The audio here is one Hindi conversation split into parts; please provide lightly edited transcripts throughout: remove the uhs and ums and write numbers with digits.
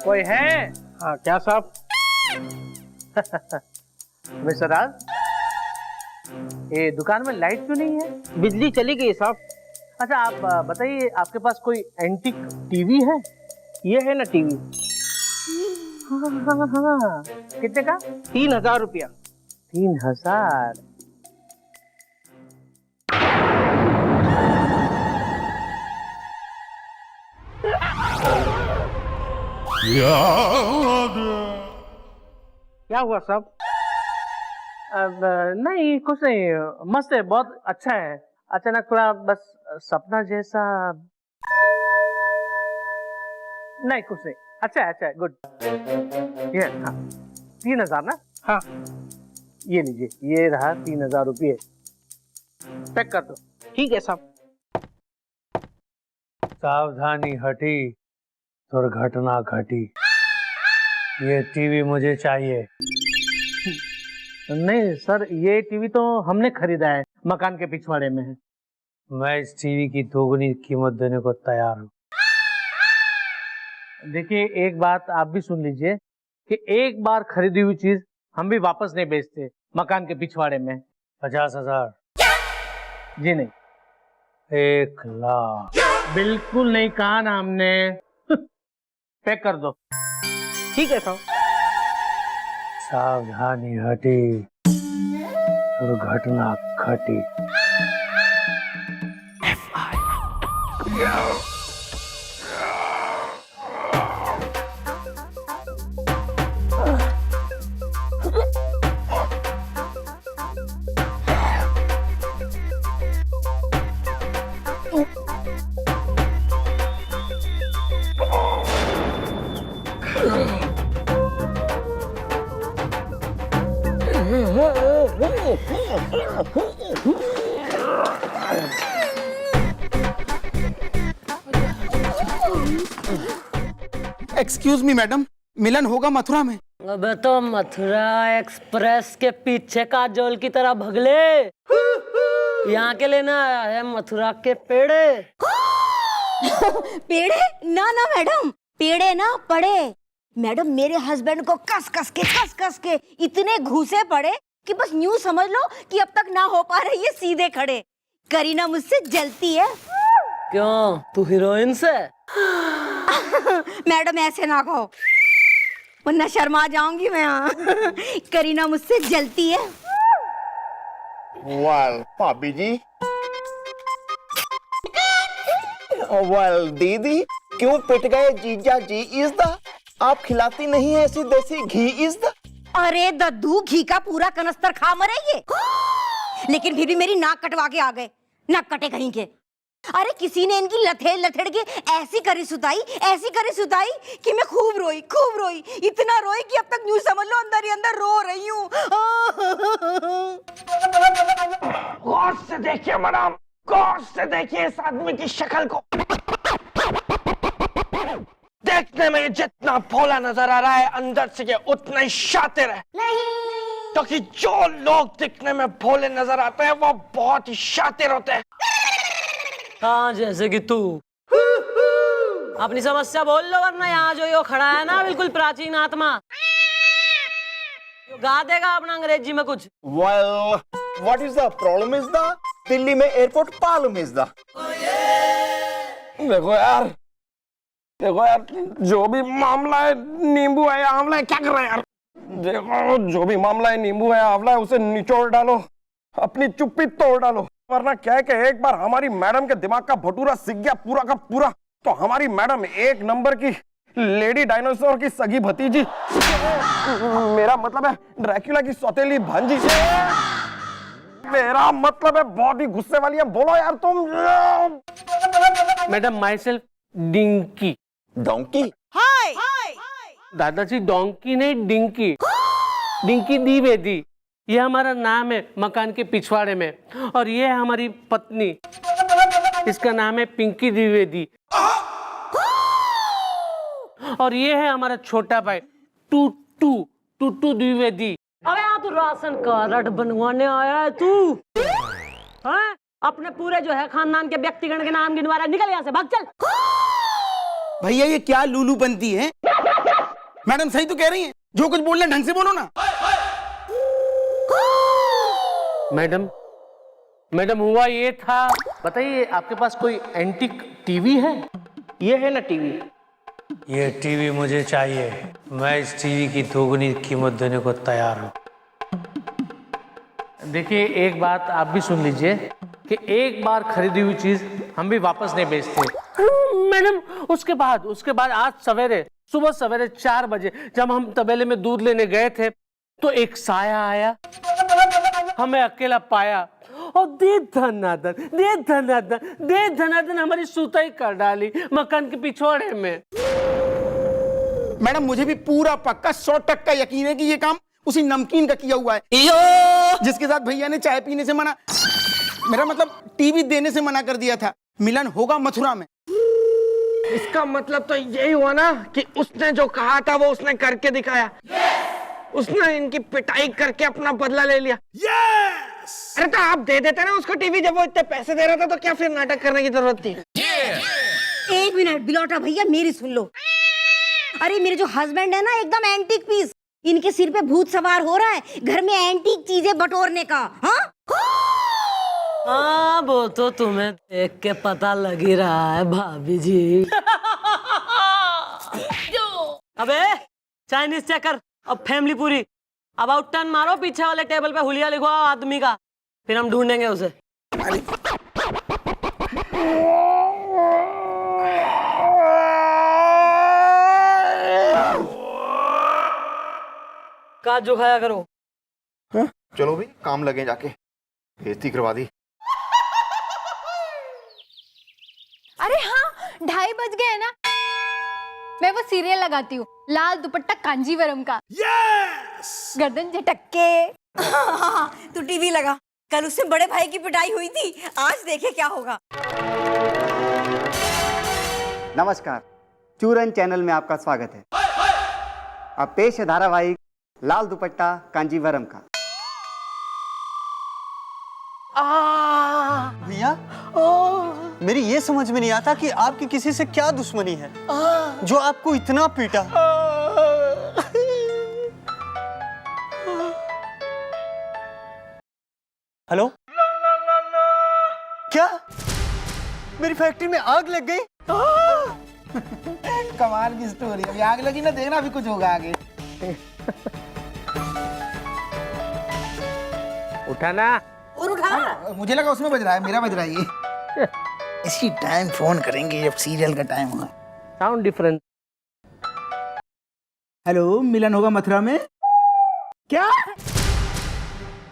कोई है? हाँ क्या साहब? मिस्टर राज, ये दुकान में लाइट क्यों नहीं है? बिजली चली गई साहब। अच्छा आप बताइए, आपके पास कोई एंटीक टीवी है? ये है ना टीवी। हाँ। कितने का? 3000 रुपया। 3000? क्या हुआ साहब? अब नहीं, कुछ नहीं, मस्त है, बहुत अच्छा है। अचानक थोड़ा बस सपना जैसा। नहीं कुछ नहीं, अच्छा है, गुड। ये हाँ 3000 ना? हाँ ये लीजिए, ये रहा 3000 रुपये, पैक कर दो। ठीक है साहब। सावधानी हटी, दुर्घटना घटी। ये टीवी मुझे चाहिए। नहीं सर, ये टीवी तो हमने खरीदा है, मकान के पिछवाड़े में है। मैं इस टीवी की दोगुनी कीमत देने को तैयार हूँ। देखिए एक बात आप भी सुन लीजिए कि एक बार खरीदी हुई चीज हम भी वापस नहीं बेचते। मकान के पिछवाड़े में 50,000। जी नहीं, 1,00,000। बिल्कुल नहीं कहा ना हमने। पैक कर दो। ठीक है साहब। सावधानी हटी, दुर्घटना घटी। एक्सक्यूज मी मैडम, मिलन होगा मथुरा में? अबे तो मथुरा एक्सप्रेस के पीछे काजोल की तरह भगले। यहाँ के लेना आया है मथुरा के पेड़े। पेड़े? ना ना मैडम, पेड़े ना पड़े। मैडम मेरे हस्बैंड को कस कस के इतने घूसे पड़े कि बस यूं समझ लो कि अब तक ना हो पा रहे ये सीधे खड़े। करीना मुझसे जलती है। क्यों, तू हीरोइन से? मैडम ऐसे ना कहो, वरना शर्मा जाऊंगी मैं। करीना मुझसे जलती है। वेल भाभी जी, वेल दीदी, क्यों पिट गए जीजा जी? इज द आप खिलाती नहीं है ऐसी देसी घी? इज द अरे दद्दू, घी का पूरा कनस्तर खा मरे ये। लेकिन फिर भी मेरी नाक कटवा के आ गए, नाक कटे कहीं के। अरे किसी ने इनकी लथेड़ के ऐसी करी सुताई कि मैं खूब रोई, इतना रोई कि अब तक यूं समझ लो अंदर ही अंदर रो रही हूँ। गौर से देखिए मैडम, गौर से देखिए इस आदमी की शक्ल को। देखने में जितना भोला नजर आ रहा है, अंदर से ये उतना ही शातिर है। क्योंकि जो लोग दिखने में भोले नजर आते हैं वो बहुत ही शातिर होते हैं। हाँ, जैसे कि तू। अपनी समस्या बोल लो, वरना यहाँ जो यो खड़ा है ना, बिल्कुल प्राचीन आत्मा, यो गा देगा अपना अंग्रेजी में कुछ। Well, what is the problem is the Delhi में एयरपोर्ट पालम इज द। देखो यार, जो भी मामला है, नींबू है या आंवला है, क्या कर रहा है यार? देखो जो भी मामला है, नींबू है आंवला है, उसे निचोड़ डालो, अपनी चुप्पी तोड़ डालो। वरना क्या है कि एक बार हमारी मैडम के दिमाग का भटूरा सीख गया पूरा का पूरा, तो हमारी मैडम एक नंबर की लेडी डायनासोर की सगी भतीजी, मेरा मतलब है ड्रैक्युला की सौतेली भांजी, मेरा मतलब है बहुत ही गुस्से वाली है। बोलो यार तुम। Madam, myself Dinky. Donkey? Hi दादाजी, डोंकी नहीं डिंकी, डिंकी द्विवेदी। ये हमारा नाम है मकान के पिछवाड़े में, और ये है हमारी पत्नी, इसका नाम है पिंकी द्विवेदी। और ये है हमारा छोटा भाई टूटू द्विवेदी। अबे यहाँ तू राशन कार्ड बनवाने आया है तू? हाँ? अपने पूरे जो है खानदान के व्यक्तिगण के नाम गिनवा रहा है, निकल यहाँ से, भाग चल। भैया ये क्या लूलू बनती है? मैडम सही तो कह रही हैं, जो कुछ बोल रहे हैं ढंग से बोलो ना। मैडम मैडम हुआ ये था, बताइए आपके पास कोई एंटीक टीवी है? ये है ना टीवी। ये टीवी मुझे चाहिए। मैं इस टीवी की दोगुनी कीमत देने को तैयार हूँ। देखिए एक बात आप भी सुन लीजिए कि एक बार खरीदी हुई चीज हम भी वापस नहीं बेचते। मैडम उसके बाद आज सवेरे सुबह सवेरे 4 बजे जब हम तबेले में दूध लेने गए थे तो एक साया आया, हमें अकेला पाया और दे धनादन हमारी सुताई कर डाली मकान के पिछवाड़े में। मैडम मुझे भी पूरा पक्का 100% यकीन है कि ये काम उसी नमकीन का किया हुआ है जिसके साथ भैया ने चाय पीने से मना, मेरा मतलब टीवी देने से मना कर दिया था। मिलन होगा मथुरा में। इसका मतलब तो यही हुआ ना कि उसने जो कहा था वो उसने करके दिखाया। उसने इनकी पिटाई करके अपना बदला ले लिया। अरे तो आप दे देते ना उसको टीवी, जब वो इतने पैसे दे रहा था तो क्या फिर नाटक करने की जरूरत थी? एक मिनट बिलौटा भैया मेरी सुन लो। अरे मेरे जो हस्बैंड है ना एकदम एंटीक पीस, इनके सिर पे भूत सवार हो रहा है घर में एंटीक चीजें बटोरने का। हाँ हाँ वो तो तुम्हें देख के पता लग ही रहा है भाभी जी। अबे चाइनीज चेकर अब फैमिली पूरी, अब आउट टर्न मारो पीछे वाले टेबल पे हुलिया लिखो आदमी का, फिर हम ढूंढेंगे उसे। काजू खाया करो। चलो भाई काम लगे, जाके बेइज्जती करवा दी। अरे हाँ 2:30 बज गए हैं ना। मैं वो सीरियल लगाती हूँ लाल दुपट्टा कांजीवरम का। गर्दन झटक के। तू टीवी लगा, कल उससे बड़े भाई की पिटाई हुई थी, आज देखे क्या होगा। नमस्कार, चूरन चैनल में आपका स्वागत है। अब पेश है धारावाहिक लाल दुपट्टा कांजीवरम का। भैया मेरी ये समझ में नहीं आता कि आपकी किसी से क्या दुश्मनी है जो आपको इतना पीटा। हेलो, क्या मेरी फैक्ट्री में आग लग गई? कमाल की स्टोरी। अभी आग लगी ना, देखना अभी कुछ होगा आगे। उठाना और उठा। मुझे लगा उसमें बज रहा है, मेरा बज रहा है ये। इसी टाइम फोन करेंगे जब सीरियल का टाइम होगा। Sound different. हेलो, मिलन होगा मथुरा में। क्या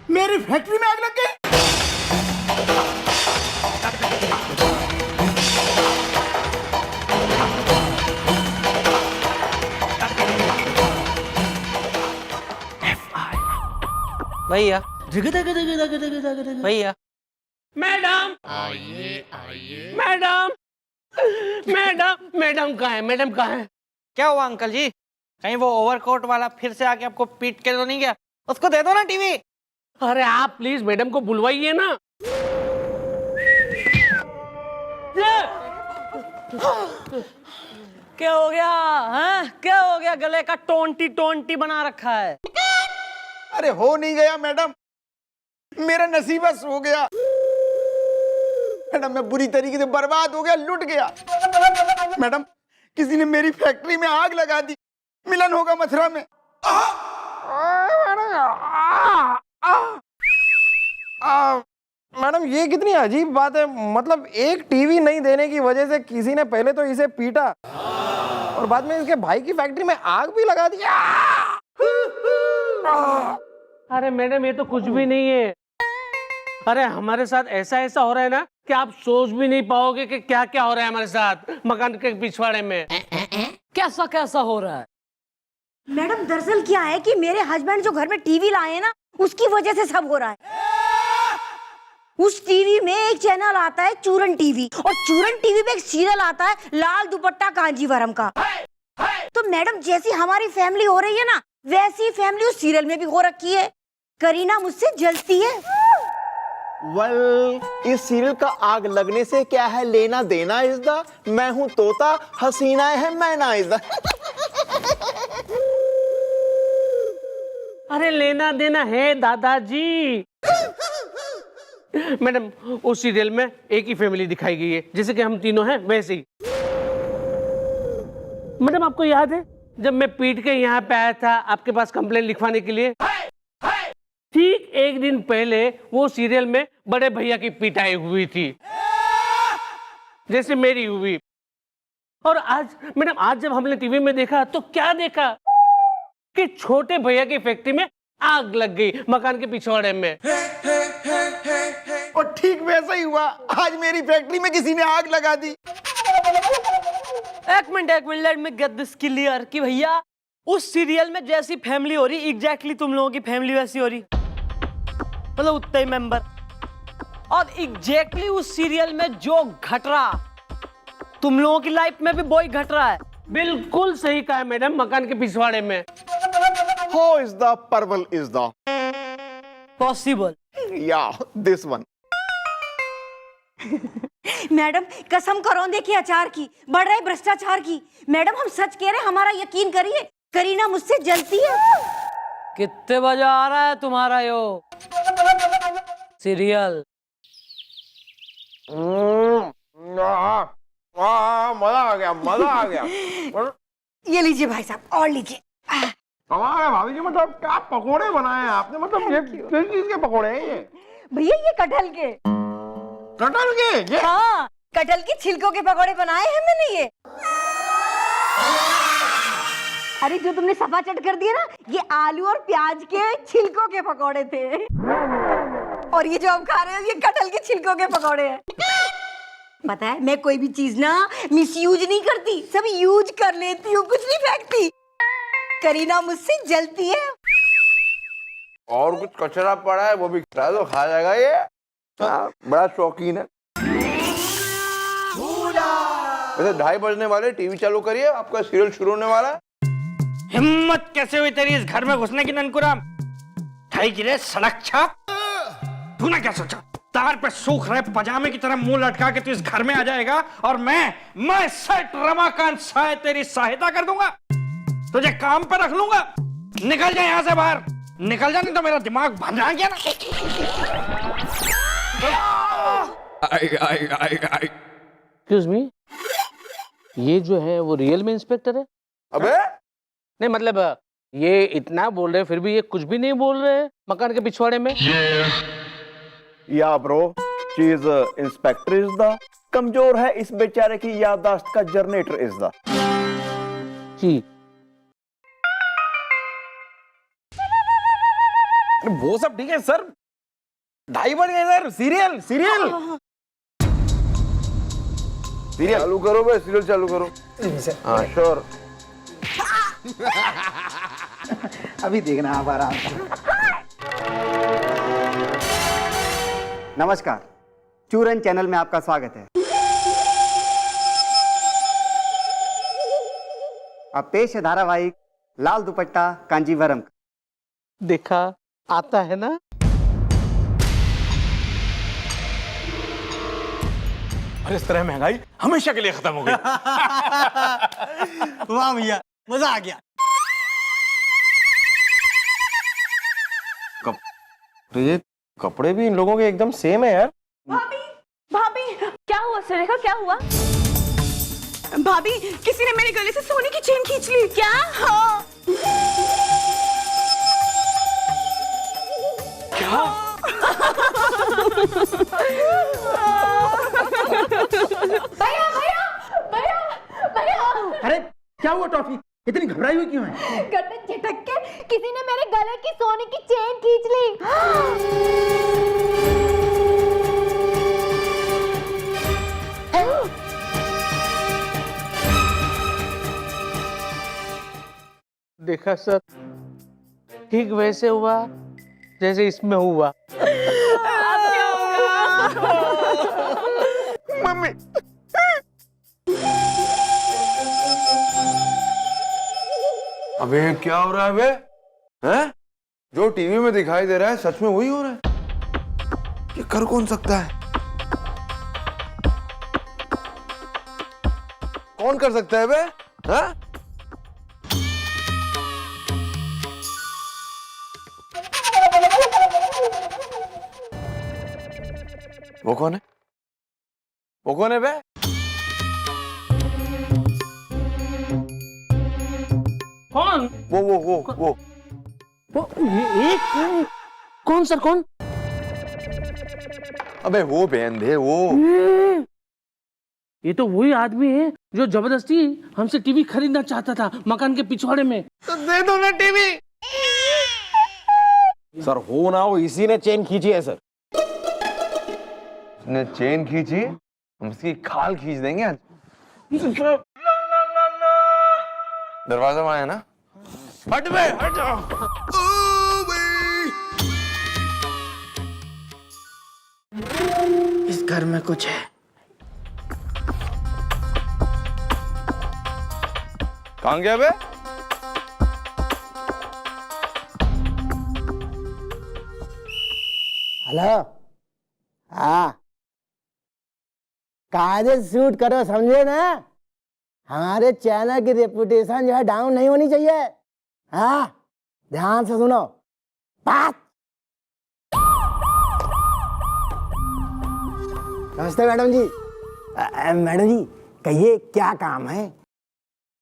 मेरी फैक्ट्री में आग लग गई? भैया भैया मैडम मैडम मैडम मैडम कहाँ है? मैडम कहाँ है? क्या हुआ अंकल जी? कहीं वो ओवरकोट वाला फिर से आके आपको पीट के तो नहीं गया? उसको दे दो ना टीवी। अरे आप प्लीज मैडम को बुलवाइए ना। क्या हो गया? हैं? क्या हो गया? गले का टोंटी बना रखा है। अरे हो नहीं गया मैडम, मेरा नसीब हो गया मैडम। मैं बुरी तरीके से बर्बाद हो गया, लुट गया मैडम। किसी ने मेरी फैक्ट्री में आग लगा दी। मिलन होगा मथुरा में। मैडम ये कितनी अजीब बात है। मतलब एक टीवी नहीं देने की वजह से किसी ने पहले तो इसे पीटा और बाद में इसके भाई की फैक्ट्री में आग भी लगा दी। अरे मैडम ये तो कुछ भी नहीं है। अरे हमारे साथ ऐसा हो रहा है ना कि आप सोच भी नहीं पाओगे कि क्या क्या हो रहा है हमारे साथ मकान के पिछवाड़े में। कैसा हो रहा है? मैडम दरअसल क्या है कि मेरे हस्बैंड जो घर में टीवी लाए हैं ना, उसकी वजह से सब हो रहा है। उस टीवी में एक चैनल आता है चूरन टीवी, और चूरन टीवी पे एक सीरियल आता है लाल दुपट्टा कांजीवरम का। तो मैडम जैसी हमारी फैमिली हो रही है ना, वैसी फैमिली उस सीरियल में भी हो रखी है। करीना मुझसे जलती है। वेल, इस सीरियल का आग लगने से क्या है लेना देना इज द, मैं हूं तोता, हसीना है मैना इज द। अरे लेना देना है दादाजी। मैडम, उस सीरियल में एक ही फैमिली दिखाई गई है, जैसे कि हम तीनों हैं वैसे ही। मैडम, आपको याद है जब मैं पीट के यहाँ पे आया था आपके पास कंप्लेन लिखवाने के लिए? ठीक एक दिन पहले वो सीरियल में बड़े भैया की पिटाई हुई थी, जैसे मेरी हुई। और आज मैडम, आज जब हमने टीवी में देखा तो क्या देखा कि छोटे भैया की फैक्ट्री में आग लग गई, मकान के पिछवाड़े में। और ठीक वैसा ही हुआ, आज मेरी फैक्ट्री में किसी ने आग लगा दी। एक minute, let me get this clear कि भैया उस सीरियल में जैसी फैमिली हो रही एग्जैक्टली तुम लोगों की फैमिली वैसी हो रही, मतलब उतने ही मेंबर। और एग्जैक्टली उस सीरियल में जो घट रहा तुम लोगों की लाइफ में भी वही घट रहा है। बिल्कुल सही कहा है मैडम, मकान के पिछवाड़े में। How is the purple is the possible. yeah this one। Madam, कसम करो देखिए अचार की, बढ़ रहा है भ्रष्टाचार की। मैडम, हम सच कह रहे हैं, हमारा यकीन करिए, करीना मुझसे जलती है। कितने बजे आ रहा है तुम्हारा यो सीरियल? मजा आ गया, मजा आ गया। ये लीजिए भाई साहब, और लीजिए। हमारे भाभी जी, मतलब क्या पकोड़े बनाए हैं आपने? मतलब ये किस चीज के पकोड़े हैं ये? भैया ये कटहल के। कटहल के? ये हाँ, कटहल के छिलकों के पकौड़े बनाए हैं मैंने ये। अरे जो तुमने सफा चट कर दिया ना, ये आलू और प्याज के छिलकों के पकौड़े थे। और ये जो आप खा रहे हो ये कटहल के छिलकों के पकौड़े हैं। पता है, मैं कोई भी चीज ना मिसयूज नहीं करती, सब यूज कर लेती हूँ, कुछ नहीं फेंकती। करीना मुझसे जलती है। और कुछ कचरा पड़ा है वो भी खिला दो, खा जाएगा ये। बड़ा शौकीन है। वैसे 2:30 बजने वाले, टीवी चालू करिए, आपका सीरियल शुरू होने वाला है। हिम्मत कैसे हुई तेरी इस घर में घुसने की ननकुराम? खाई गिरे सड़क छाप। तूने क्या सोचा तार पे सूख रहे पजामे की तरह मुंह लटका के तू इस घर में आ जाएगा और मैं सेठ रमाकांत साय तेरी सहायता कर दूंगा, तुझे काम पे रख लूंगा? निकल जा यहाँ से बाहर, निकल जा, नहीं तो मेरा दिमाग भंजा गया ना। एक्सक्यूज मी, ये जो है वो रियल में इंस्पेक्टर है? अबे नहीं मतलब ये इतना बोल रहे फिर भी ये कुछ भी नहीं बोल रहे मकान के पिछवाड़े में। या ब्रो, चीज इंस्पेक्टर इज द, कमजोर है इस बेचारे की याददाश्त का जनरेटर इज द। जी वो सब ठीक है सर, 2:30 बज गए सर। सीरियल सीरियल सीरियल चालू करो भाई, सीरियल चालू करो। हाँ श्योर। अभी देखना आप आराम से। नमस्कार, चूरन चैनल में आपका स्वागत है। अब पेश है धारावाहिक लाल दुपट्टा कांजीवरम। देखा, आता है ना। और इस तरह महंगाई हमेशा के लिए खत्म हो गई। वाह भैया, मजा आ गया। तो ये कपड़े भी इन लोगों के एकदम सेम है यार। भाभी, भाभी, क्या हुआ सुरेखा, क्या हुआ? भाभी, किसी ने मेरे गले से सोने की चेन खींच ली। क्या? हाँ। क्या? भैया, भैया, भैया, भैया। अरे क्या हुआ टॉफी, इतनी घबराई हुई क्यों है? गर्दन झटक के किसी ने मेरे गले की सोने की चेन खींच ली। देखा सर, ठीक वैसे हुआ जैसे इसमें हुआ। मम्मी, अबे क्या हो रहा है बे? हैं? जो टीवी में दिखाई दे रहा है सच में वही हो रहा है? ये कर कौन सकता है? कौन कर सकता है बे? हाँ? वो कौन है? वो कौन है बे? कौन? वो ये कौन सर कौन? अबे वो बेंधे वो। ये तो वही आदमी है जो जबरदस्ती हमसे टीवी खरीदना चाहता था मकान के पिछवाड़े में। तो दे दो ना टीवी। सर हो ना हो इसी ने चेन खींची है सर। उसने चेन खींची, हम उसकी खाल खींच देंगे आज। दरवाजा वहां है ना? हट बे, हट जाओ। इस घर में कुछ है। कहाँ गया बे? हेलो, हाँ, कायदे से शूट करो, समझे ना? हमारे चैनल की रेपुटेशन जो है डाउन नहीं होनी चाहिए। हाँ, ध्यान से सुनो। बात। नमस्ते मैडम जी। मैडम जी कहिए क्या काम है?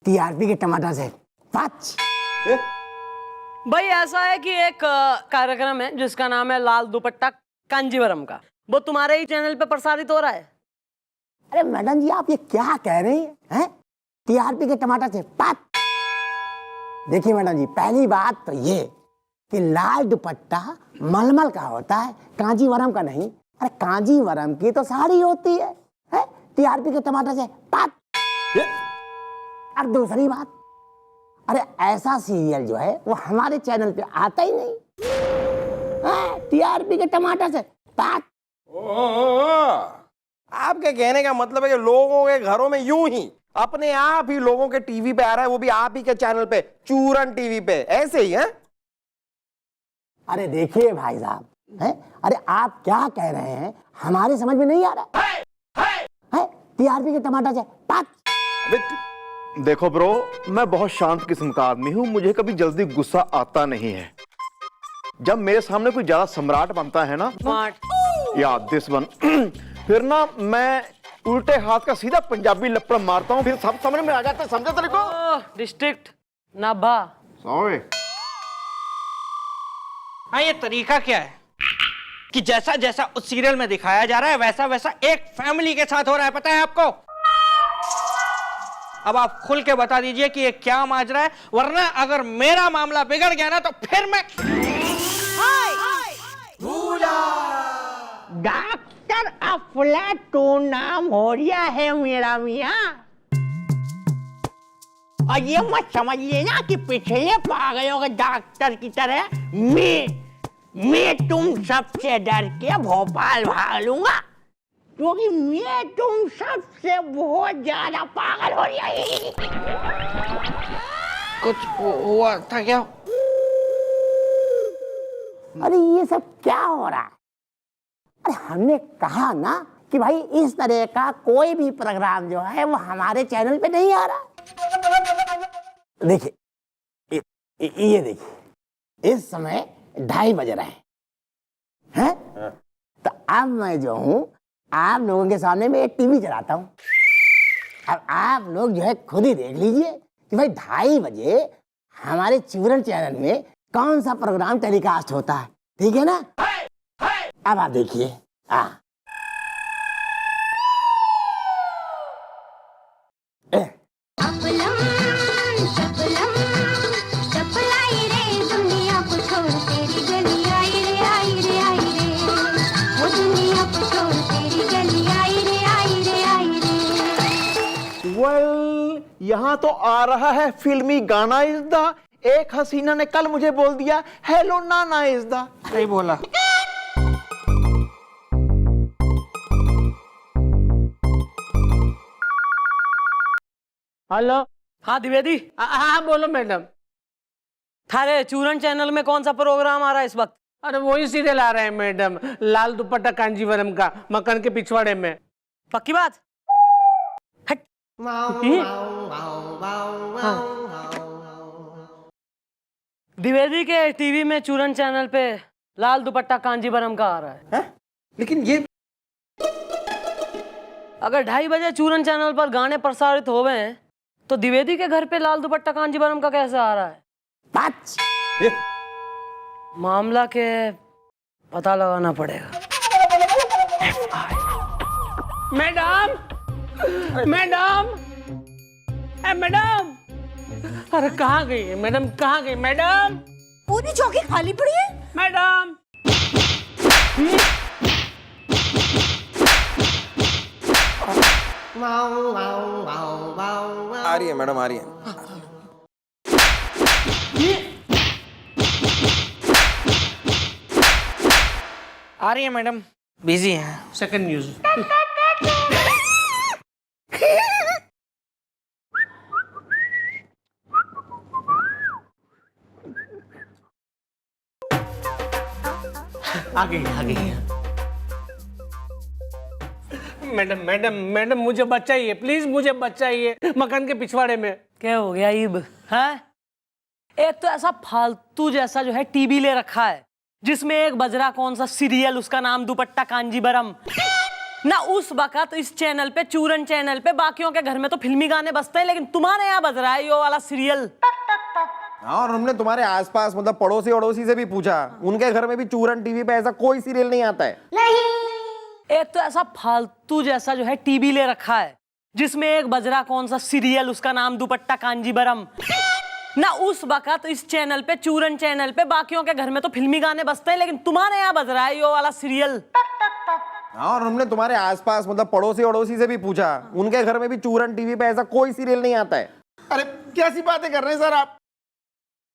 टीआरपी के टमाटर से पाँच। भाई ऐसा है कि एक कार्यक्रम है जिसका नाम है लाल दुपट्टा कांजीवरम का, वो तुम्हारे ही चैनल पे प्रसारित हो रहा है। अरे मैडम जी आप ये क्या कह रही हैं? टीआरपी के टमाटर से पाँच। देखिए मैडम जी, पहली बात तो ये कि लाल दुपट्टा मलमल का होता है, कांजीवरम का नहीं। अरे कांजीवरम की तो साड़ी होती है? टीआरपी के टमाटर से पाँच। और दूसरी बात, अरे ऐसा सीरियल जो है वो हमारे चैनल पे आता ही नहीं। टीआरपी के टमाटर से पाँच। आपके कहने का मतलब है कि लोगों के घरों में यूं ही अपने आप ही लोगों के टीवी पे आ रहा है, वो भी आप ही के चैनल पे, चूरन टीवी पे, ऐसे ही है? अरे देखिए भाई साहब, अरे आप क्या कह रहे हैं हमारे समझ में नहीं आ रहा है। टीआरपी के टमाटर से पाँच। देखो ब्रो, मैं बहुत शांत किस्म का आदमी हूं, मुझे कभी जल्दी गुस्सा आता नहीं है। जब मेरे सामने कोई ज्यादा सम्राट बनता है ना, या दिस वन, फिर ना मैं उल्टे हाथ का सीधा पंजाबी लपड़ मारता हूँ, फिर सब समझ में आ जाता है। समझे तेरे को? डिस्ट्रिक्ट नाभा। सॉरी। हाँ, ये तरीका क्या है कि जैसा जैसा उस सीरियल में दिखाया जा रहा है वैसा वैसा एक फैमिली के साथ हो रहा है, पता है आपको? अब आप खुल के बता दीजिए कि ये क्या माजरा है, वरना अगर मेरा मामला बिगड़ गया ना तो फिर मैं। डॉक्टर अफलातून नाम हो रहा है मेरा मियाँ। और ये मत समझ लेना कि पिछले पागलों के डॉक्टर की तरह मैं तुम सबसे डर के भोपाल भाग लूंगा, क्योंकि मैं तुम सबसे बहुत ज्यादा पागल हो रही। कुछ हुआ था क्या? अरे ये सब क्या हो रहा है? अरे हमने कहा ना कि भाई इस तरह का कोई भी प्रोग्राम जो है वो हमारे चैनल पे नहीं आ रहा। देखिए ये देखिए, इस समय 2:30 बज रहे हैं। तो अब मैं जो हूँ आप लोगों के सामने में एक टीवी चलाता हूँ। अब आप लोग जो है खुद ही देख लीजिए कि भाई 2:30 बजे हमारे चूरन चैनल में कौन सा प्रोग्राम टेलीकास्ट होता है। ठीक है ना? अब आप देखिए। यहाँ तो आ रहा है फिल्मी गाना इज द। एक हसीना ने कल मुझे बोल दिया हेलो नाना इज द। नहीं बोला। हेलो। हाँ द्विवेदी। हाँ बोलो मैडम। थारे चूरन चैनल में कौन सा प्रोग्राम आ रहा है इस वक्त? अरे वही सीरियल आ रहा है मैडम, लाल दुपट्टा कांजीवरम का, मकान के पिछवाड़े में। पक्की बात? हट। द्विवेदी के टीवी में चूरन चैनल पे लाल दुपट्टा कांजीवरम का आ रहा है। लेकिन ये अगर 2:30 बजे चूरन चैनल पर गाने प्रसारित हो गए हैं तो द्विवेदी के घर पे लाल दुपट्टा कांजीवरम का कैसे आ रहा है? मामला के पता लगाना पड़ेगा। मैडम, मैडम, मैडम, अरे कहाँ गई है मैडम, कहाँ गई मैडम? पूरी चौकी खाली पड़ी है मैडम। आ रही है मैडम, आ रही है। आ रही है मैडम, बिजी हैं। Second news. आ गई, आ गई। मैडम, मैडम, मैडम, मुझे बचाइए प्लीज, मुझे बचाइए, मकान के पिछवाड़े में। क्या हो गया ईब? है एक तो ऐसा फालतू जैसा जो है टीवी ले रखा है जिसमें एक बजरा कौन सा सीरियल, उसका नाम दुपट्टा कांजीवरम ना। उस वक्त इस चैनल पे, चूरन चैनल पे, बाकियों के घर में तो फिल्मी गाने बजते हैं, लेकिन तुम्हारे यहाँ बज रहा है यो वाला सीरियल। हाँ, और हमने तुम्हारे आसपास मतलब पड़ोसी अड़ोसी से भी पूछा, उनके घर में भी चूरन टीवी पे ऐसा कोई सीरियल नहीं आता है। एक तो ऐसा फालतू जैसा जो है टीवी ले रखा है जिसमें एक बजरा कौन सा सीरियल, उसका नाम दुपट्टा कांजीवरम ना। उस वक्त इस चैनल पे, चूरन चैनल पे, बाकियों के घर में तो फिल्मी गाने बजते हैं, लेकिन तुम्हारे यहाँ बज रहा है यो वाला सीरियल। हाँ, और हमने तुम्हारे आसपास मतलब पड़ोसी अड़ोसी से भी पूछा, उनके घर में भी चूरन टीवी पे ऐसा कोई सीरियल नहीं आता है। अरे कैसी बातें कर रहे हैं सर आप?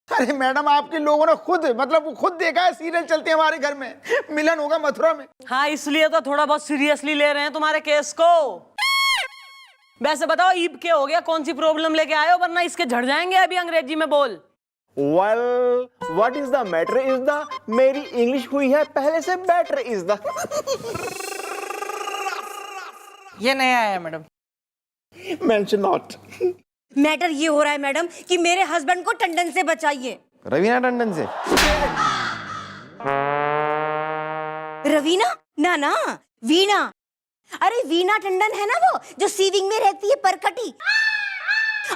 अरे मैडम, आपके लोगों ने खुद देखा है सीरियल चलते हैं हमारे घर में, मिलन होगा मथुरा में। हाँ, इसलिए तो थोड़ा बहुत सीरियसली ले रहे हैं तुम्हारे केस को। वैसे बताओ ईब के हो गया, कौन सी प्रॉब्लम लेके आए हो, वरना इसके झड़ जाएंगे अभी। अंग्रेजी में बोल। Well, what is the matter is the मेरी इंग्लिश हुई है पहले से, better is the ये नया आया मैडम। mention not। मैटर ये हो रहा है मैडम कि मेरे हस्बैंड को टंडन से बचाइए। रवीना टंडन से? रवीना ना ना, वीना। अरे वीना टंडन है ना वो, जो सीविंग में रहती है परकटी।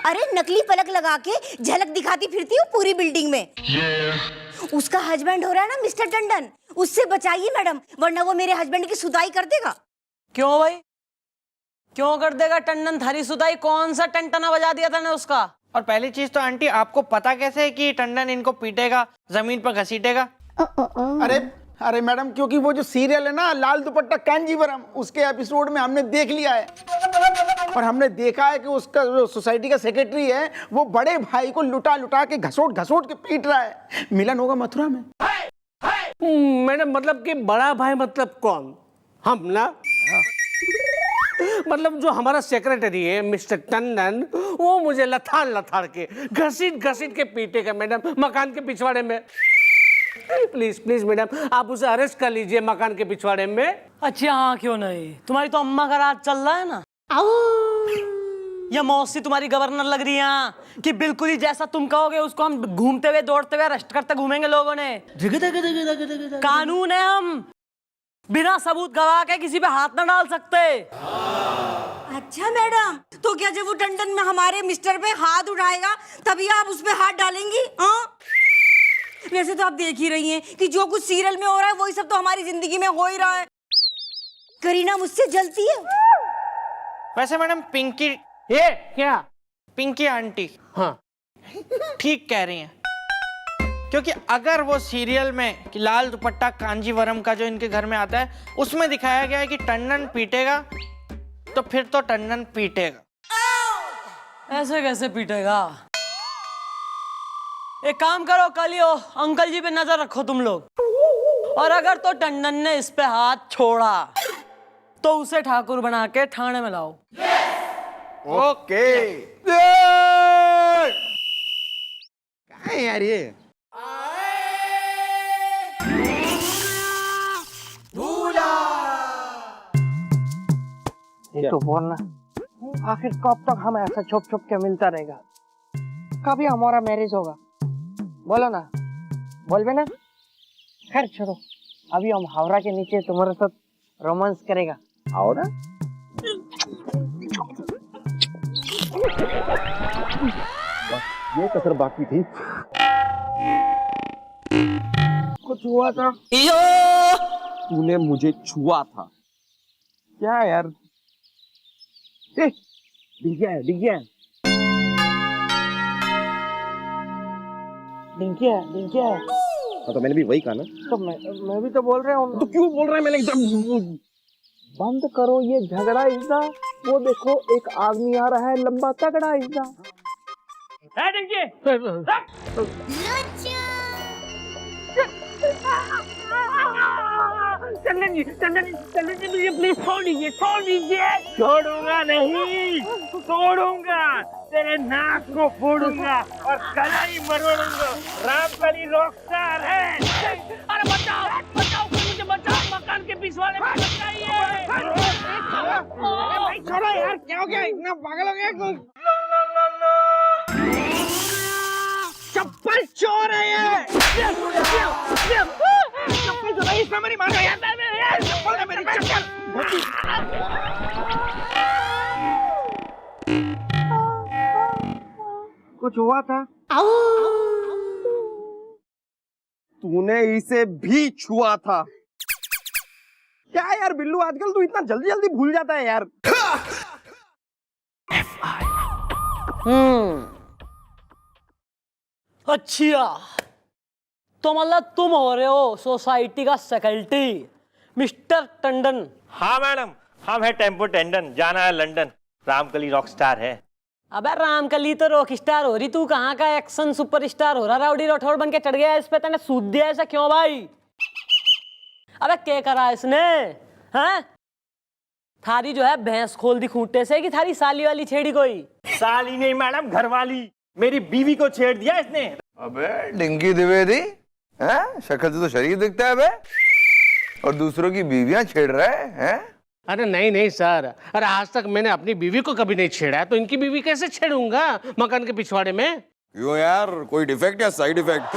अरे नकली पलक लगा के झलक दिखाती फिरती है पूरी बिल्डिंग में। उसका हस्बैंड हो रहा है ना मिस्टर टंडन, उससे बचाइए मैडम, वरना वो मेरे हस्बैंड की सुताई कर देगा। क्यों भाई, क्यों कर देगा टंडन थारी सुताई? कौन सा टंटना बजा दिया था ने उसका? और पहली चीज तो आंटी, आपको पता कैसे है कि टंडन इनको पीटेगा, जमीन पर घसीटेगा? अरे मैडम, क्योंकि वो जो सीरियल है ना लाल दुपट्टा कांजीवरम, उसके एपिसोड में हमने देख लिया है, और हमने देखा है कि उसका जो सोसाइटी का सेक्रेटरी है वो बड़े भाई को लुटा लुटा के घसोट घसोट के पीट रहा है। मिलन होगा मथुरा में। मैडम, मतलब कि बड़ा भाई मतलब कौन? हम ना? मतलब जो हमारा सेक्रेटरी है मिस्टर टंडन, वो मुझे लथाड़ लथाड़ के, घसीट घसीट के पीटेगा मैडम, मकान के पिछवाड़े में। प्लीज प्लीज मैडम, आप उसे अरेस्ट कर लीजिए मकान के पिछवाड़े में। अच्छा हाँ, क्यों नहीं, तुम्हारी तो अम्मा का राज चल रहा है ना। या मौसी तुम्हारी गवर्नर लग रही है कि बिल्कुल ही जैसा तुम कहोगे उसको हम घूमते हुए दौड़ते हुए अरेस्ट करते घूमेंगे लोगों ने। कानून है, हम बिना सबूत गवाह के किसी पे हाथ ना डाल सकते। अच्छा मैडम, तो क्या जब वो टंडन में हमारे मिस्टर पे हाथ उठाएगा तभी आप उस पे हाथ डालेंगी? हाँ, वैसे तो आप देख ही रही हैं कि जो कुछ सीरियल में हो रहा है वही सब तो हमारी जिंदगी में हो ही रहा है। करीना मुझसे जलती है। वैसे मैडम, पिंकी, ये क्या? पिंकी आंटी हाँ ठीक कह रही हैं, क्योंकि अगर वो सीरियल में कि लाल दुपट्टा कांजीवरम का जो इनके घर में आता है उसमें दिखाया गया है कि टंडन पीटेगा, तो फिर तो टंडन पीटेगा। ऐसे कैसे पीटेगा? एक काम करो, कल ही अंकल जी पे नजर रखो तुम लोग, और अगर तो टंडन ने इस पे हाथ छोड़ा तो उसे ठाकुर बना के थाने में लाओ। ओके। यार ये तो बोलना, आखिर कब तक हम ऐसा छुप छुप के मिलता रहेगा? कभी हमारा मैरिज होगा? बोलो ना, बोलबे ना? खैर छोड़ो, अभी हम हावड़ा के नीचे तुम्हारे साथ रोमांस करेगा। हावड़ा? ये कसर बाकी थी। कुछ हुआ था? तूने मुझे छुआ था क्या यार? दिख गया है, दिख गया है। डिंकिया है। हाँ, तो मैंने भी वही कहा ना। तो मैं भी तो बोल रहा हूँ। तो क्यों बोल रहा है? मैंने एकदम बंद करो ये झगड़ा इज्जा। वो देखो एक आदमी आ रहा है, लंबा तगड़ा इज्जा। चंदन जी मुझे प्लीज छोड़ दीजिए। छोड़ूंगा नहीं, तोड़ूंगा, तेरे नाक को फोड़ूंगा और कलाई मरोड़ूंगा। रामकली रॉकस्टार है। अरे बचाओ, मुझे बचाओ, मकान के पीछे वाले में बचाइए। भाई छोड़ो यार, क्या हो गया? इतना पागल हो गया तुम? चप्पल चोर है ये। चप्पल चोर है, इसमें मेरी मार यार। चप्पल है मेरी, चप्पल। कुछ हुआ था? तूने इसे भी छुआ था क्या यार? बिल्लू आजकल तू इतना जल्दी जल्दी भूल जाता है यार। अच्छा, तो मतलब तुम हो रहे हो सोसाइटी का सेक्रेटरी मिस्टर टंडन? हाँ मैडम, हम है टेम्पो टेंडन, जाना है लंदन। रामकली रॉकस्टार है। अबे रामकली तो रॉक स्टार हो रही, तू कहाँ का एक्शन सुपरस्टार हो रहा? राउडी राठौड़ बन के चढ़ गया इस पे, तने सूद दिया ऐसा क्यों भाई? अबे क्या करा इसने? हैं? थारी जो है भैंस खोल दी खूंटे से कि थारी साली वाली छेड़ी कोई? साली नहीं मैडम, घरवाली। मेरी बीवी को छेड़ दिया इसने। अबे डिंकी द्विवेदी, हैं? शक्ल से तो शरीफ दिखता है बे, और दूसरों की बीवियां छेड़ रहे हैं। अरे नहीं सर, अरे आज तक मैंने अपनी बीवी को कभी नहीं छेड़ा है, तो इनकी बीवी कैसे छेड़ूंगा मकान के पिछवाड़े में? क्यों यार, कोई डिफेक्ट या साइड इफेक्ट?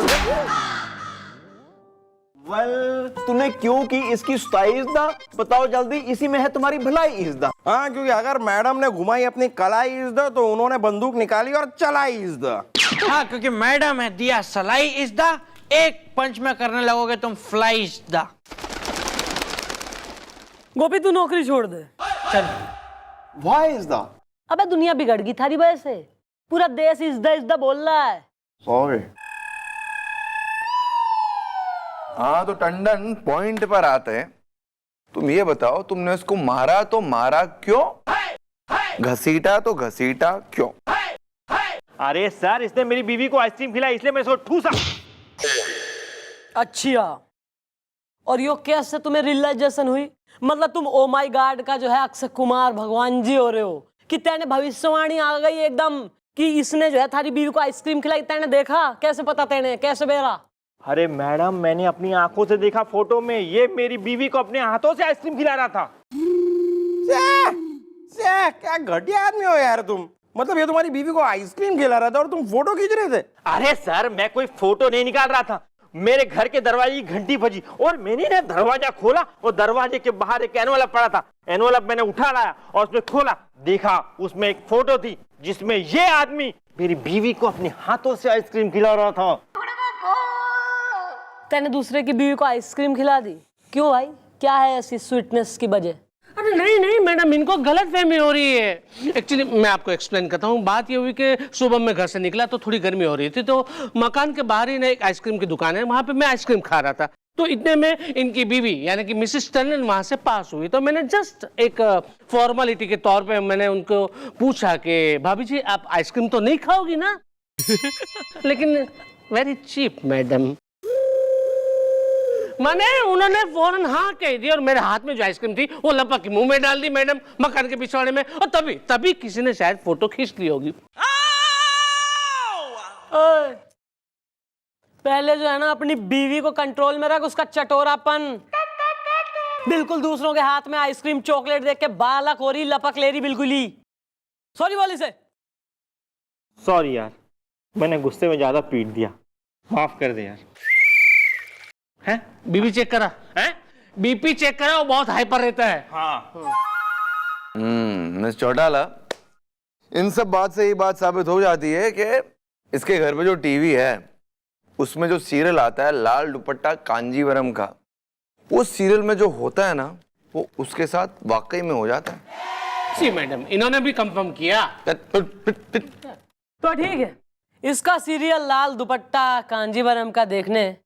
तूने क्यों की इसकी सुताईजदा? बताओ जल्दी, इसी में है तुम्हारी भलाई इज्दा। हाँ, क्योंकि अगर मैडम ने घुमाई अपनी कलाई इज्दा तो उन्होंने बंदूक निकाली और चलाई इज्दा। हाँ, क्योंकि मैडम है दिया सलाई इज्दा, एक पंच में करने लगोगे तुम फ्लाई इज्दा। गोपी तू नौकरी छोड़ दे, चल। वाह इज्दा? अबे दुनिया बिगड़ गई थारी वजह से, पूरा देश इज्दा बोल रहा है। सॉरी। हाँ, तो टंडन पॉइंट पर आते हैं। तुम ये बताओ, तुमने उसको मारा तो मारा क्यों? घसीटा तो घसीटा क्यों? अरे सर, इसने मेरी बीवी को आइसक्रीम खिलाई, इसलिए मैं इसको ठूसा। अच्छा, और यो कैसे तुम्हें रियलाइजेशन हुई? मतलब तुम ओ माय गॉड का जो है अक्षय कुमार भगवान जी हो रहे हो कि तेने भविष्यवाणी आ गई एकदम कि इसने जो है थारी बीवी को आइसक्रीम खिलाई? तेने देखा? कैसे पता? तेने कैसे बेरा? अरे मैडम, मैंने अपनी आंखों से देखा फोटो में, ये मेरी बीवी को अपने हाथों से आइसक्रीम खिला रहा था। क्या घटिया आदमी हो यार तुम। मतलब ये तुम्हारी बीवी को आइसक्रीम खिला रहा था और तुम फोटो खींच रहे थे? अरे सर, मैं कोई फोटो नहीं निकाल रहा था। मेरे घर के दरवाजे की घंटी बजी और मैंने ना दरवाजा खोला और दरवाजे के बाहर एक एनवलप पड़ा था। एनवलप मैंने उठा लाया और उसमें खोला, देखा उसमें एक फोटो थी जिसमें ये आदमी मेरी बीवी को अपने हाथों से आइसक्रीम खिला रहा था। तेने दूसरे की बीवी को आइसक्रीम खिला दी? क्यों भाई, क्या है ऐसी स्वीटनेस की वजह? अरे नहीं मैडम, इनको गलत फहमी हो रही है। एक्चुअली मैं आपको एक्सप्लेन करता हूँ। बात ये हुई कि सुबह मैं घर से निकला तो थोड़ी गर्मी हो रही थी, तो मकान के बाहर ही ना एक आइसक्रीम की दुकान है, वहाँ पे मैं आइसक्रीम खा रहा था। तो इतने में इनकी बीवी यानी कि मिसेस टंडन वहाँ से पास हुई, तो मैंने जस्ट एक फॉर्मेलिटी के तौर पे मैंने उनको पूछा कि भाभी जी आप आइसक्रीम तो नहीं खाओगी ना? लेकिन वेरी चीप मैडम। मैंने उन्होंने फौरन हाँ कह दी और मेरे हाथ में जो आइसक्रीम थी वो लपक के मुंह में डाल दी मैडम, मकान के पिछवाड़े में। और तभी किसी ने शायद फोटो खींच ली होगी। पहले जो है ना अपनी बीवी को कंट्रोल में रख, उसका चटोरापन। बिल्कुल दूसरों के हाथ में आइसक्रीम चॉकलेट देख के बालक हो रही, लपक ले रही बिल्कुल ही। सॉरी बोल इसे। सॉरी यार, मैंने गुस्से में ज्यादा पीट दिया, माफ कर दे यार। है बीपी चेक करा है? बीपी चेक करा, वो बहुत हाइपर रहता है। हाँ। मिस चौटाला, इन सब बात से ये बात साबित हो जाती है कि इसके घर पे जो टीवी है उसमें जो सीरियल आता है लाल दुपट्टा कांजीवरम का, वो सीरियल में जो होता है ना वो उसके साथ वाकई में हो जाता है। जी मैडम, इन्होंने भी कंफर्म किया। तो ठीक है, इसका सीरियल लाल दुपट्टा कांजीवरम का देखने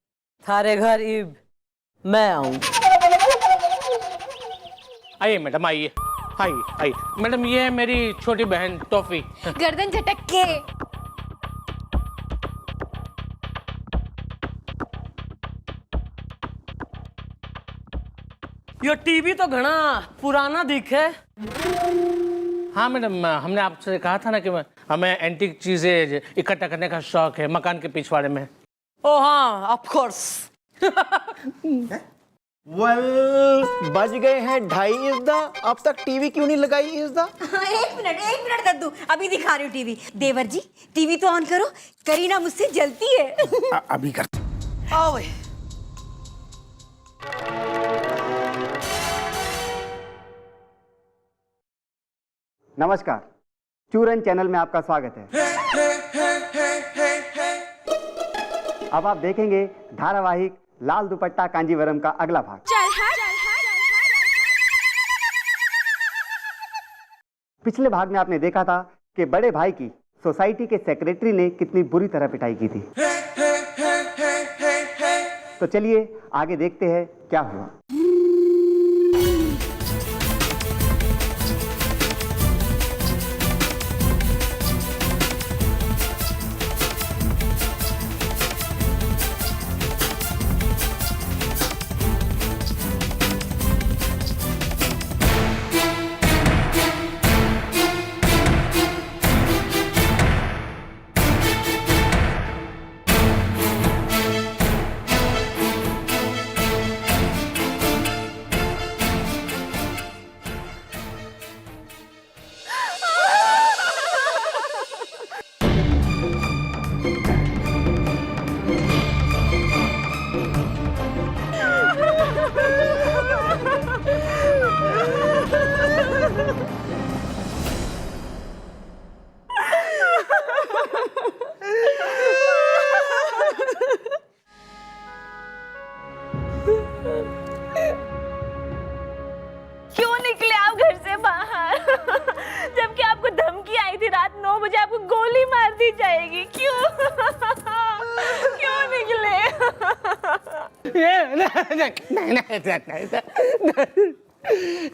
थारे घर इब मैं आऊं। आइए मैडम, आइए आइए आइए। मैडम ये है मेरी छोटी बहन टॉफी। गर्दन झटक के। ये टीवी तो घना पुराना दिखे। हाँ मैडम, हमने आपसे कहा था ना कि हमें एंटीक चीजें इकट्ठा करने का शौक है मकान के पिछवाड़े में। ओ हाँ, ऑफ कोर्स। बज गए हैं 2:30 इज़दा, अब तक टीवी क्यों नहीं लगाई इज़दा? एक मिनट दद्दू, अभी दिखा रही हूँ टीवी। देवर जी टीवी तो ऑन करो, करीना मुझसे जलती है। अभी कर। आओ भाई। नमस्कार, चूरन चैनल में आपका स्वागत है। अब आप देखेंगे धारावाहिक लाल दुपट्टा कांजीवरम का अगला भाग। पिछले भाग में आपने देखा था कि बड़े भाई की सोसाइटी के सेक्रेटरी ने कितनी बुरी तरह पिटाई की थी। तो चलिए आगे देखते हैं क्या हुआ। क्यों निकले आप घर से बाहर? जबकि आपको धमकी आई थी रात 9 बजे आपको गोली मार दी जाएगी। क्यों क्यों निकले?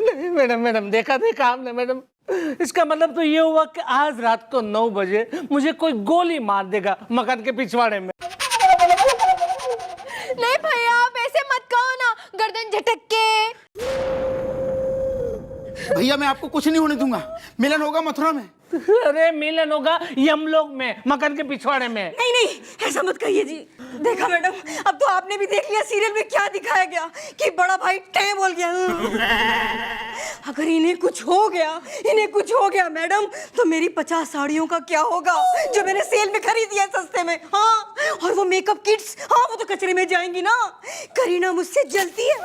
नहीं मैडम, देखा आपने मैडम। इसका मतलब तो ये हुआ कि आज रात को 9 बजे मुझे कोई गोली मार देगा मकान के पिछवाड़े में। नहीं भैया, आप ऐसे मत कहो ना, गर्दन झटक के। भैया मैं आपको कुछ नहीं होने दूंगा, मिलन होगा मथुरा में। अरे मिलन होगा यमलोक में, मकान के पिछवाड़े में। नहीं ऐसा मत कहिए जी। देखा मैडम, अब तो आपने भी देख लिया सीरियल में क्या दिखाया गया कि बड़ा भाई टै बोल गया। अगर इन्हें कुछ हो गया मैडम, तो मेरी 50 साड़ियों का क्या होगा जो मैंने सेल में खरीदी है सस्ते में। हाँ, और वो मेकअप किट्स, हाँ वो तो कचरे में जाएंगी ना। करीना मुझसे जलती है।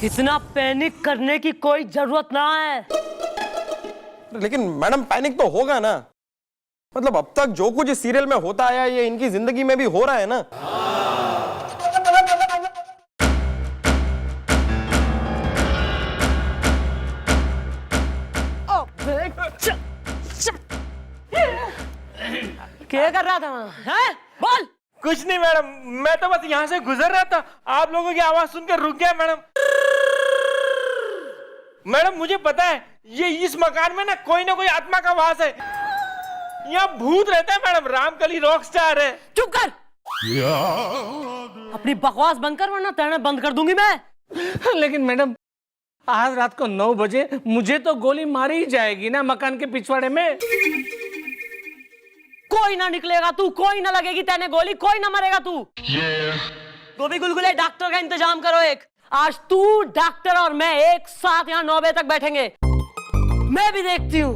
इतना पैनिक करने की कोई जरूरत ना है। लेकिन मैडम पैनिक तो होगा ना, मतलब अब तक जो कुछ इस सीरियल में होता आया ये इनकी जिंदगी में भी हो रहा है ना। क्या कर रहा था हैं? बोल। कुछ नहीं मैडम, मैं तो बस यहाँ से गुजर रहा था, आप लोगों की आवाज सुनकर रुक गया मैडम। मैडम मुझे पता है ये इस मकान में ना कोई आत्मा का वास है, यहाँ भूत रहता है मैडम। रामकली रॉक स्टार है। चुप कर, अपनी बकवास बंद कर वरना तेरे बंद कर दूंगी मैं। लेकिन मैडम आज रात को 9 बजे मुझे तो गोली मारी ही जाएगी ना मकान के पिछवाड़े में। कोई ना निकलेगा तू, कोई ना लगेगी तेने गोली, कोई ना मरेगा तू। गोभी गुलगुले डॉक्टर का इंतजाम करो एक। आज तू डॉक्टर और मैं एक साथ यहाँ 9 बजे तक बैठेंगे। मैं भी देखती हूँ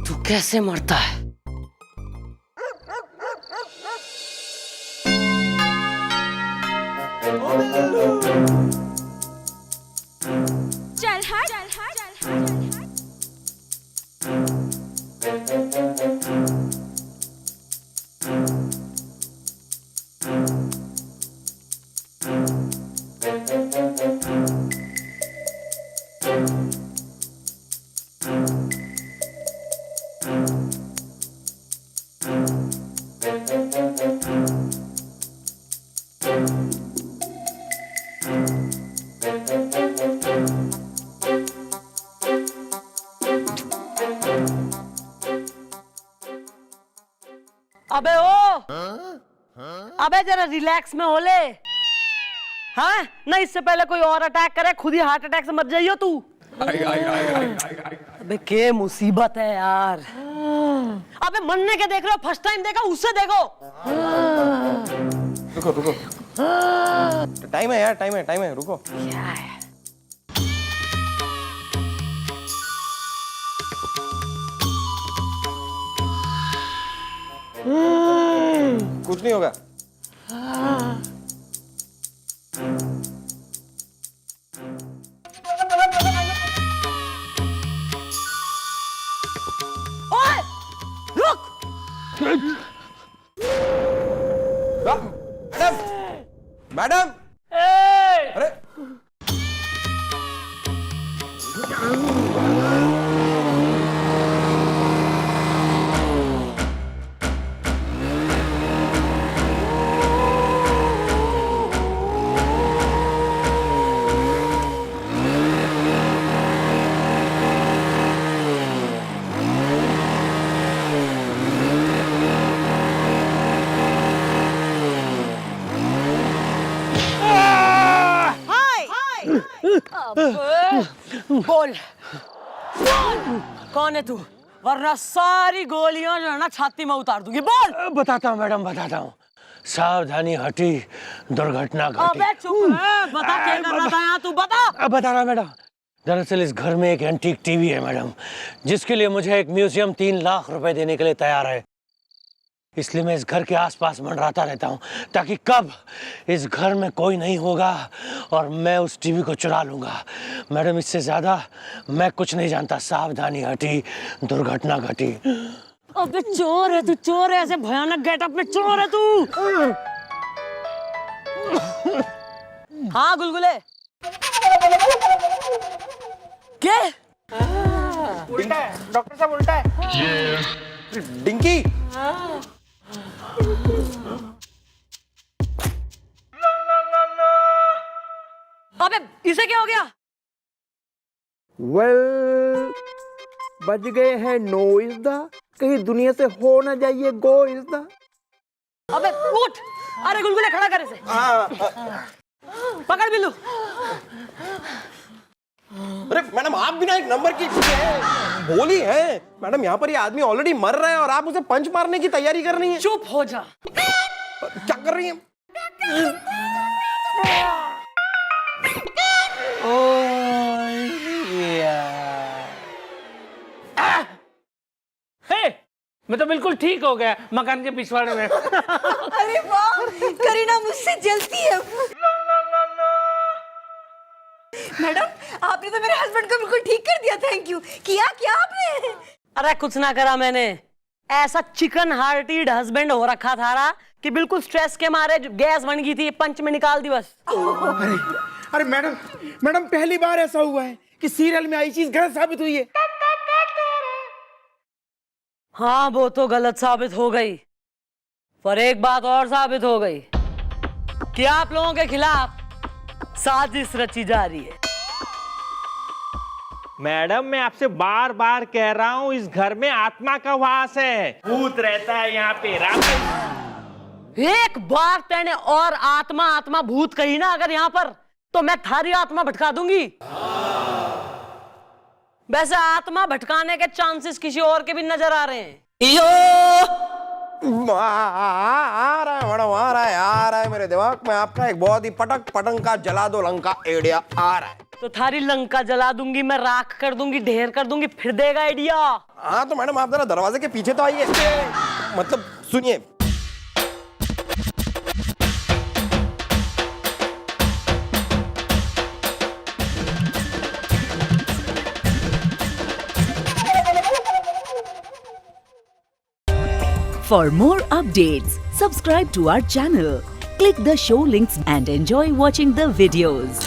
तू कैसे मरता है। चल हट, चल हट, चल हट। अबे ओ, अबे जरा रिलैक्स में हो ले। हाँ नहीं, इससे पहले कोई और अटैक करे, खुद ही हार्ट अटैक से मर जाइयो तू। अबे के मुसीबत है यार। अबे मरने के देख रहे हो, फर्स्ट टाइम देखा, उससे देखो। रुको रुको, टाइम है यार, टाइम है, रुको। क्या है? कुछ नहीं होगा। ओए, रुक। मैडम, अरे बोल कौन है तू, वरना सारी गोलियां जो है ना छाती में उतार दूंगी। बोल। बताता हूँ मैडम, बताता हूँ। सावधानी हटी, दुर्घटना घटी। अबे चुप है, बता क्या कर रहा था यहाँ तू, बता। अब बता रहा मैडम। दरअसल इस घर में एक एंटीक टीवी है मैडम, जिसके लिए मुझे एक म्यूजियम 3 लाख रुपए देने के लिए तैयार है। इसलिए मैं इस घर के आसपास मंडराता रहता हूँ, ताकि कब इस घर में कोई नहीं होगा और मैं उस टीवी को चुरा लूंगा। मैडम इससे ज्यादा मैं कुछ नहीं जानता। सावधानी हटी, दुर्घटना घटी। अबे चोर है तू, चोर है, ऐसे भयानक गेटअप में चोर है तू। हाँ गुलगुले, क्या उल्टा है डॉक्टर साहब, उल्टा है। डिंकी, अबे इसे क्या हो गया? वेल, बज गए हैं 9 इज द, कहीं दुनिया से हो ना जाइए गो इज द। अबे उठ, अरे गुलगुले खड़ा कर इसे। पकड़ बिल्लू। अरे मैडम आप भी ना एक नंबर की बोली है मैडम। यहाँ पर ये आदमी ऑलरेडी मर रहा है और आप उसे पंच मारने की तैयारी कर रही हैं। चुप हो जा। क्या कर रही हैं? मैं तो बिल्कुल ठीक हो गया मकान के पिछवाड़े में। अरे वाह, करीना मुझसे जलती है। मैडम, आपने तो मेरे हस्बैंड को बिल्कुल ठीक कर दिया। Thank you. किया क्या आपने? अरे कुछ ना करा मैंने, ऐसा चिकन हार्टेड हस्बैंड हो रखा था कि बिल्कुल स्ट्रेस के मारे गैस बन गई थी, पंच में निकाल दी बस। अरे मैडम पहली बार ऐसा हुआ है कि सीरियल में आई चीज गलत साबित हुई है। हाँ वो तो गलत साबित हो गई, पर एक बात और साबित हो गई कि आप लोगों के खिलाफ साजिश रची जा रही है। मैडम मैं आपसे बार बार कह रहा हूँ, इस घर में आत्मा का वास है, भूत रहता है यहाँ पे। एक बार तेने और आत्मा आत्मा भूत कही ना अगर यहाँ पर, तो मैं थारी आत्मा भटका दूंगी। वैसे आत्मा भटकाने के चांसेस किसी और के भी नजर आ रहे हैं। आ रहा है मैडम, आ रहा है मेरे दिमाग में आपका एक बहुत ही पटक पटंग का जला दो लंका आइडिया आ रहा है। तो थारी लंका जला दूंगी मैं, राख कर दूंगी, ढेर कर दूंगी, फिर देगा आइडिया। हाँ तो मैडम आप जरा दरवाजे के पीछे तो आइए, मतलब सुनिए। For more updates, subscribe to our channel, click the show links and enjoy watching the videos.